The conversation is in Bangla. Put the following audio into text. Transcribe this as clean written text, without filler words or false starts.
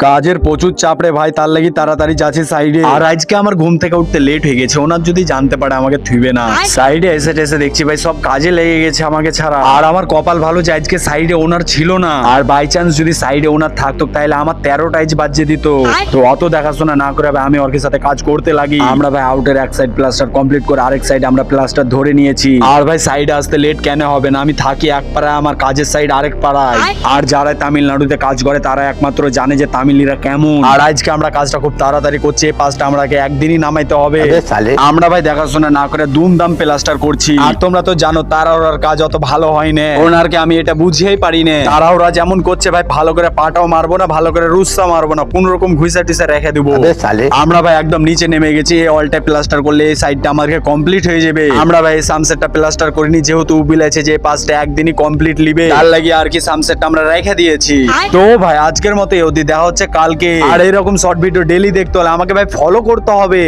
কাজের প্রচুর চাপ রে ভাই, তার লাগি তাড়াতাড়ি যাচ্ছি সাইডে। আর আজকে আমার ঘুম থেকে উঠতে লেট হয়ে গেছে, ওনার যদি জানতে পারে আমাকে থুইবে না। সাইডে এসে টেসে দেখছি ভাই সব কাজে লেগে গেছে আমাকে ছাড়া। আর আমার কপাল ভালো যে আজকে সাইডে ওনার ছিল না, আর বাই চান্স যদি সাইডে ওনার থাকতো তাহলে আমার 13টা আইজ বাজে দিত। তো অত দেখাশোনা না করে ভাই আমি ওর সাথে কাজ করতে লাগি। আমরা ভাই আউটের এক সাইড প্লাস্টার কমপ্লিট করে আরেক সাইড আমরা প্লাস্টার ধরে নিয়েছি। আর ভাই সাইডে আসতে লেট কেন হবে না, আমি থাকি এক পাড়ায়, আমার কাজের সাইড আরেক পাড়ায়। আর যারা তামিলনাড়ুতে কাজ করে তারা একমাত্র জানে যে তামিলিরা কেমন। আর আজকে আমরা কাজটা খুব তাড়াতাড়ি করছি, এই পাঁচটা আমরাকে একদিনই নামাইতে হবে। আমরা ভাই দেখাশোনা না করে দুমদাম প্লাস্টার করছি। আর তোমরা তো জানো তাড়াহুড়ার কাজ অত ভালো হয় না, ওনারকে আমি এটা বুঝিয়েই পারি না। তাড়াহুড়া যেমন করছে ভাই, ভালো করে পাটাও মারবো না, ভালো করে রুসা মারবো না, কোন রকম ঘুষা টুসা রেখে দেবো। আমরা ভাই একদম নিচে নেমে গেছি, এই অলটা প্লাস্টার করলে এই সাইডটা আমাকে কমপ্লিট হয়ে যাবে। আমরা ভাই এই সামসেটটা প্লাস্টার করিনি, যেহেতু উবিল আছে যে পাঁচটা একদিনই কমপ্লিট লিবে, তার লাগি আর কি সামসেটটা আমরা রেখে দিয়েছি। তো ভাই আজকের মতো এই অবধি, দেখা হচ্ছে কালকে। আর এরকম শর্ট ভিডিও ডেইলি দেখতে হলে আমাকে ভাই ফলো করতে হবে।